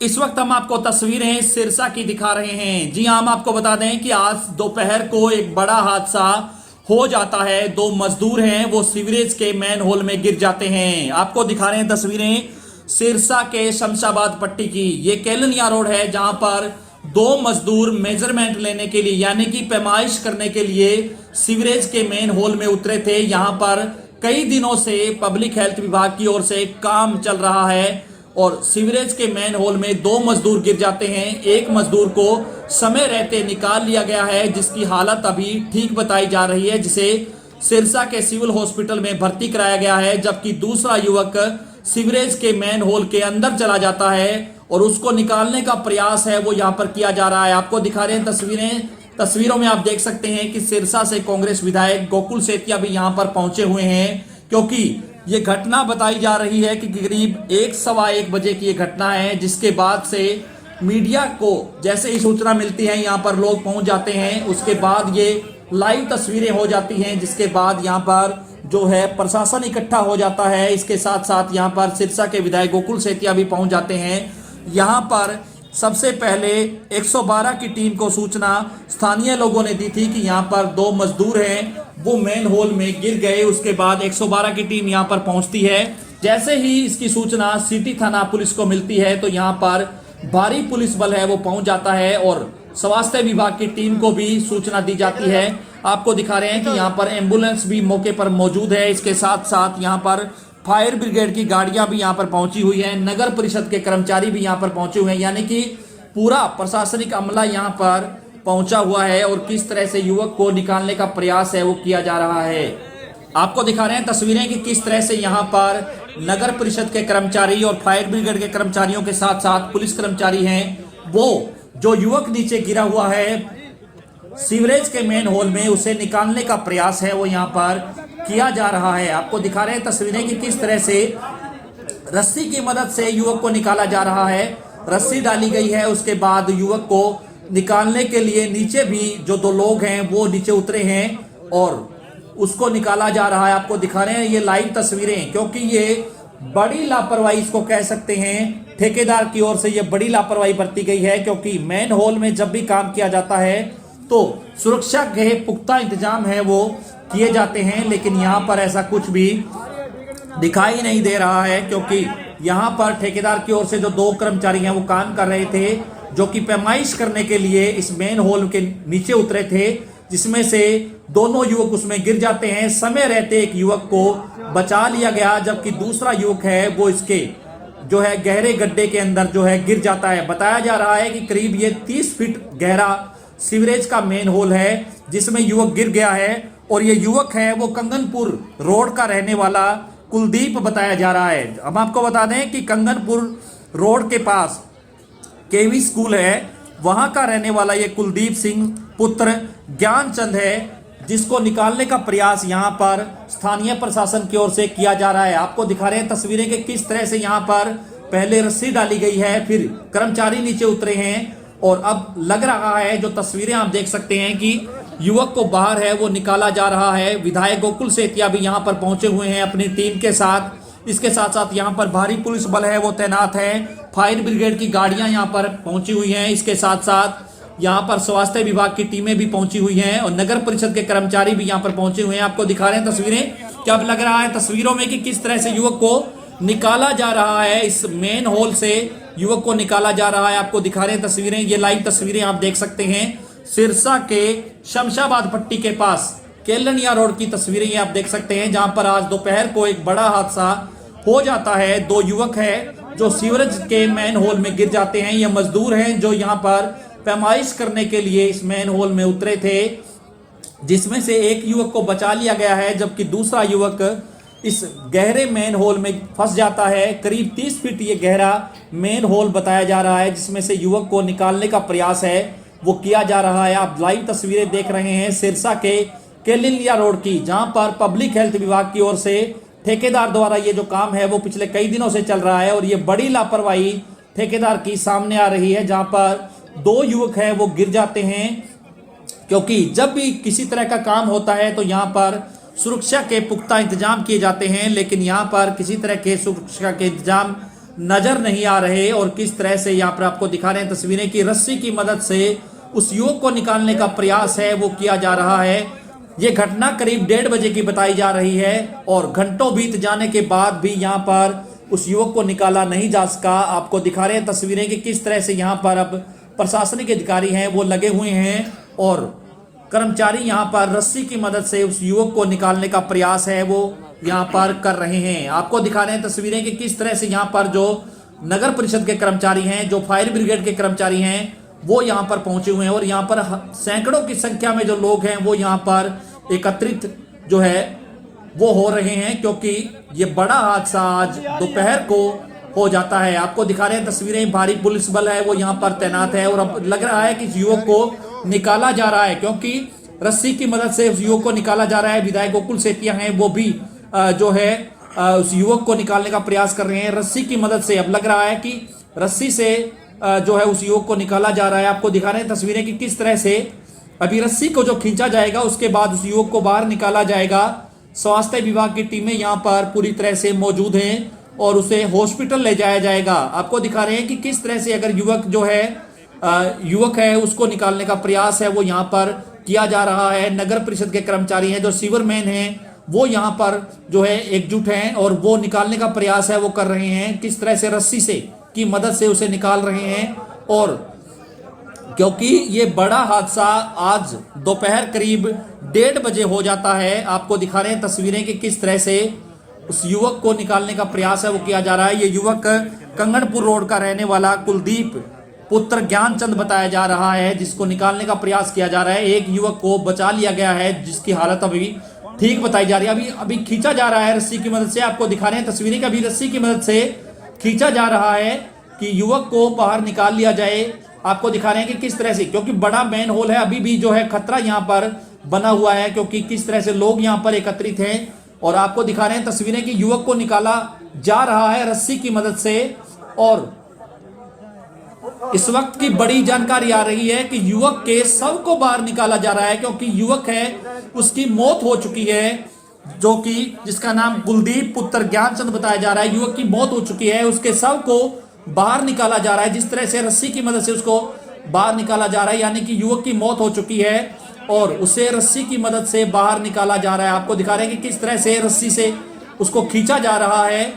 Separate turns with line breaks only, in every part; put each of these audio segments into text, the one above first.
इस वक्त हम आपको तस्वीरें सिरसा की दिखा रहे हैं। जी हाँ, हम आपको बता दें कि आज दोपहर को एक बड़ा हादसा हो जाता है। दो मजदूर हैं, वो सीवरेज के मैन होल में गिर जाते हैं। आपको दिखा रहे हैं तस्वीरें सिरसा के शमशाबाद पट्टी की। ये केलनिया रोड है, जहां पर दो मजदूर मेजरमेंट लेने के लिए यानी कि पैमाइश करने के लिए सीवरेज के मेन होल में उतरे थे। यहां पर कई दिनों से पब्लिक हेल्थ विभाग की ओर से काम चल रहा है और सीवरेज के मेन होल में दो मजदूर गिर जाते हैं। एक मजदूर को समय रहते निकाल लिया गया है, जिसकी हालत अभी ठीक बताई जा रही है, जिसे सिरसा के सिविल हॉस्पिटल में भर्ती कराया गया है। जबकि दूसरा युवक सीवरेज के मेन होल के अंदर चला जाता है और उसको निकालने का प्रयास है वो यहाँ पर किया जा रहा है। आपको दिखा रहे हैं तस्वीरों में आप देख सकते हैं कि सिरसा से कांग्रेस विधायक गोकुल सेतिया भी यहाँ पर पहुंचे हुए हैं, क्योंकि ये घटना बताई जा रही है कि करीब 1-1:15 बजे की ये घटना है, जिसके बाद से मीडिया को जैसे ही सूचना मिलती है यहाँ पर लोग पहुंच जाते हैं। उसके बाद ये लाइव तस्वीरें हो जाती हैं, जिसके बाद यहाँ पर जो है प्रशासन इकट्ठा हो जाता है। इसके साथ साथ यहाँ पर सिरसा के विधायक गोकुल सेतिया भी पहुंच जाते हैं। यहाँ पर सबसे पहले 112 की टीम को सूचना स्थानीय लोगों ने दी थी कि यहाँ पर दो मजदूर हैं, वो मेन होल में गिर गए। उसके बाद 112 की टीम यहाँ पर पहुंचती है। जैसे ही इसकी सूचना सिटी थाना पुलिस को मिलती है तो यहाँ पर भारी पुलिस बल है वो पहुंच जाता है और स्वास्थ्य विभाग की टीम को भी सूचना दी जाती है। आपको दिखा रहे हैं कि यहाँ पर एम्बुलेंस भी मौके पर मौजूद है। इसके साथ साथ यहाँ पर फायर ब्रिगेड की गाड़ियां भी यहाँ पर पहुंची हुई हैं, नगर परिषद के कर्मचारी भी यहाँ पर पहुंचे हुए हैं, यानी कि पूरा प्रशासनिक अमला यहाँ पर पहुंचा हुआ है और किस तरह से युवक को निकालने का प्रयास है वो किया जा रहा है। आपको दिखा रहे हैं तस्वीरें कि किस तरह से यहाँ पर नगर परिषद के कर्मचारी और फायर ब्रिगेड के कर्मचारियों के साथ साथ पुलिस कर्मचारी हैं, वो जो युवक नीचे गिरा हुआ है सीवरेज के मेन होल में, उसे निकालने का प्रयास है वो यहाँ पर किया जा रहा है। आपको दिखा रहे हैं तस्वीरें कि किस तरह से रस्सी की मदद से युवक को निकाला जा रहा है। रस्सी डाली गई है, उसके बाद युवक को निकालने के लिए नीचे भी जो दो लोग हैं वो नीचे उतरे हैं और उसको निकाला जा रहा है। आपको दिखा रहे हैं ये लाइव तस्वीरें, क्योंकि ये बड़ी लापरवाही इसको कह सकते हैं। ठेकेदार की ओर से ये बड़ी लापरवाही बरती गई है, क्योंकि मेन होल में जब भी काम किया जाता है तो सुरक्षा के पुख्ता इंतजाम है वो किए जाते हैं, लेकिन यहाँ पर ऐसा कुछ भी दिखाई नहीं दे रहा है। क्योंकि यहाँ पर ठेकेदार की ओर से जो दो कर्मचारी हैं वो काम कर रहे थे, जो कि पैमाइश करने के लिए इस मेन होल के नीचे उतरे थे, जिसमें से दोनों युवक उसमें गिर जाते हैं। समय रहते एक युवक को बचा लिया गया, जबकि दूसरा युवक है वो इसके जो है गहरे गड्ढे के अंदर जो है गिर जाता है। बताया जा रहा है कि करीब ये 30 फीट गहरा सीवरेज का मेन होल है जिसमें युवक गिर गया है और ये युवक है वो कंगनपुर रोड का रहने वाला कुलदीप बताया जा रहा है। हम आपको बता दें कि कंगनपुर रोड के पास केवी स्कूल है, वहां का रहने वाला ये कुलदीप सिंह पुत्र ज्ञानचंद है, जिसको निकालने का प्रयास यहाँ पर स्थानीय प्रशासन की ओर से किया जा रहा है। आपको दिखा रहे हैं तस्वीरें कि किस तरह से यहाँ पर पहले रस्सी डाली गई है, फिर कर्मचारी नीचे उतरे हैं और अब लग रहा है, जो तस्वीरें आप देख सकते हैं कि युवक को बाहर है वो निकाला जा रहा है। विधायक गोकुल सेतिया भी यहाँ पर पहुंचे हुए हैं अपनी टीम के साथ। इसके साथ साथ यहाँ पर भारी पुलिस बल है वो तैनात है, फायर ब्रिगेड की गाड़ियां यहाँ पर पहुंची हुई हैं। इसके साथ साथ यहाँ पर स्वास्थ्य विभाग की टीमें भी पहुंची हुई हैं और नगर परिषद के कर्मचारी भी यहाँ पर पहुंचे हुए हैं। आपको दिखा रहे हैं तस्वीरें, क्या लग रहा है तस्वीरों में कि किस तरह से युवक को निकाला जा रहा है, इस मेन होल से युवक को निकाला जा रहा है। आपको दिखा रहे हैं तस्वीरें, ये लाइव तस्वीरें आप देख सकते हैं सिरसा के शमशाबाद पट्टी के पास केलनिया रोड की तस्वीरें ये आप देख सकते हैं, जहां पर आज दोपहर को एक बड़ा हादसा हो जाता है। दो युवक हैं जो सीवरेज के मेन होल में गिर जाते हैं। ये मजदूर हैं जो यहाँ पर पैमाइश करने के लिए इस मेन होल में उतरे थे, जिसमें से एक युवक को बचा लिया गया है, जबकि दूसरा युवक इस गहरे मेन होल में फंस जाता है। करीब 30 फीट ये गहरा मेन होल बताया जा रहा है, जिसमें से युवक को निकालने का प्रयास है वो किया जा रहा है। आप लाइव तस्वीरें देख रहे हैं सिरसा के केलनिया रोड की, जहां पर पब्लिक हेल्थ विभाग की ओर से ठेकेदार द्वारा ये जो काम है वो पिछले कई दिनों से चल रहा है और ये बड़ी लापरवाही ठेकेदार की सामने आ रही है, जहां पर दो युवक हैं वो गिर जाते हैं। क्योंकि जब भी किसी तरह का काम होता है तो यहाँ पर सुरक्षा के पुख्ता इंतजाम किए जाते हैं, लेकिन यहाँ पर किसी तरह के सुरक्षा के इंतजाम नजर नहीं आ रहे। और किस तरह से यहाँ पर आपको दिखा रहे हैं तस्वीरें की रस्सी की मदद से उस युवक को निकालने का प्रयास है वो किया जा रहा है। ये घटना करीब 1:30 बजे की बताई जा रही है और घंटों बीत जाने के बाद भी यहाँ पर उस युवक को निकाला नहीं जा सका। आपको दिखा रहे हैं तस्वीरें कि किस तरह से यहाँ पर अब प्रशासनिक अधिकारी हैं वो लगे हुए हैं और कर्मचारी यहाँ पर रस्सी की मदद से उस युवक को निकालने का प्रयास है वो यहाँ पर कर रहे हैं। आपको दिखा रहे हैं तस्वीरें कि किस तरह से यहाँ पर जो नगर परिषद के कर्मचारी हैं, जो फायर ब्रिगेड के कर्मचारी हैं, वो यहाँ पर पहुंचे हुए हैं और यहाँ पर सैकड़ों की संख्या में जो लोग हैं वो यहाँ पर एकत्रित जो है वो हो रहे हैं, क्योंकि ये बड़ा हादसा आज दोपहर को हो जाता है। आपको दिखा रहे हैं तस्वीरें, भारी पुलिस बल है वो यहाँ पर तैनात है और अब लग रहा है कि इस युवक को निकाला जा रहा है, क्योंकि रस्सी की मदद से उस युवक को निकाला जा रहा है। विधायक गोकुल सेतिया हैं वो भी जो है उस युवक को निकालने का प्रयास कर रहे हैं रस्सी की मदद से। अब लग रहा है कि रस्सी से जो है उस युवक को निकाला जा रहा है। आपको दिखा रहे हैं तस्वीरें कि किस तरह से अभी रस्सी को जो खींचा जाएगा उसके बाद उस युवक को बाहर निकाला जाएगा। स्वास्थ्य विभाग की टीमें यहाँ पर पूरी तरह से मौजूद हैं और उसे हॉस्पिटल ले जाया जाएगा। आपको दिखा रहे हैं कि किस तरह से अगर युवक है उसको निकालने का प्रयास है वो यहाँ पर किया जा रहा है। नगर परिषद के कर्मचारी हैं, जो सीवरमैन हैं, वो यहाँ पर जो है एकजुट हैं और वो निकालने का प्रयास है वो कर रहे हैं। किस तरह से रस्सी से की मदद से उसे निकाल रहे हैं। और क्योंकि ये बड़ा हादसा आज दोपहर करीब 1:30 बजे हो जाता है। आपको दिखा रहे हैं तस्वीरें कि किस तरह से उस युवक को निकालने का प्रयास है वो किया जा रहा है। ये युवक कंगनपुर रोड का रहने वाला कुलदीप पुत्र ज्ञानचंद बताया जा रहा है, जिसको निकालने का प्रयास किया जा रहा है। एक युवक को बचा लिया गया है जिसकी हालत अभी ठीक बताई जा रही है। अभी खींचा जा रहा है रस्सी की मदद से। आपको दिखा रहे हैं तस्वीरें कि अभी रस्सी की मदद से खींचा जा रहा है कि युवक को बाहर निकाल लिया जाए। आपको दिखा रहे हैं कि किस तरह से, क्योंकि बड़ा मेन होल है, अभी भी जो है खतरा यहाँ पर बना हुआ है, क्योंकि किस तरह से लोग यहाँ पर एकत्रित हैं। और आपको दिखा रहे हैं तस्वीरें कि युवक को निकाला जा रहा है रस्सी की मदद से। और इस वक्त की बड़ी जानकारी आ रही है कि युवक के शव को बाहर निकाला जा रहा है, क्योंकि युवक है उसकी मौत हो चुकी है, जो कि जिसका नाम कुलदीप पुत्र ज्ञानचंद बताया जा रहा है। युवक की मौत हो चुकी है, उसके शव को बाहर निकाला जा रहा है। जिस तरह से रस्सी की मदद से उसको बाहर निकाला जा रहा है, यानी कि युवक की मौत हो चुकी है और उसे रस्सी की मदद से बाहर निकाला जा रहा है। आपको दिखा रहे हैं कि किस तरह से रस्सी से उसको खींचा जा रहा है।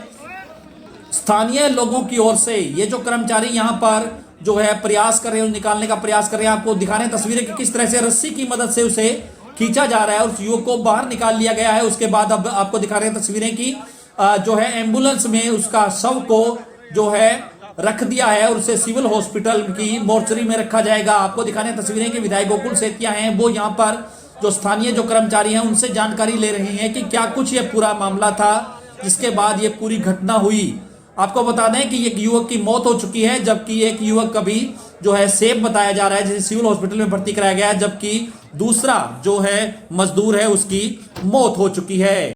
स्थानीय लोगों की ओर से ये जो कर्मचारी यहाँ पर जो है प्रयास कर रहे हैं, निकालने का प्रयास कर रहे हैं। आपको दिखा रहे हैं तस्वीरें कि किस तरह से रस्सी की मदद से उसे खींचा जा रहा है, उस युवक को बाहर निकाल लिया गया है। उसके बाद अब आपको दिखा रहे हैं तस्वीरें की जो है एम्बुलेंस में उसका शव को जो है रख दिया है और उसे सिविल हॉस्पिटल की मोर्चरी में रखा जाएगा। आपको दिखा रहे हैं तस्वीरें कि विधायक गोकुल सेतिया हैं वो यहाँ पर जो स्थानीय जो कर्मचारी हैं उनसे जानकारी ले रहे हैं कि क्या कुछ ये पूरा मामला था जिसके बाद ये पूरी घटना हुई। आपको बता दें कि एक युवक की मौत हो चुकी है, जबकि एक युवक अभी जो है सेफ बताया जा रहा है, जिसे सिविल हॉस्पिटल में भर्ती कराया गया है, जबकि दूसरा जो है मजदूर है उसकी मौत हो चुकी है।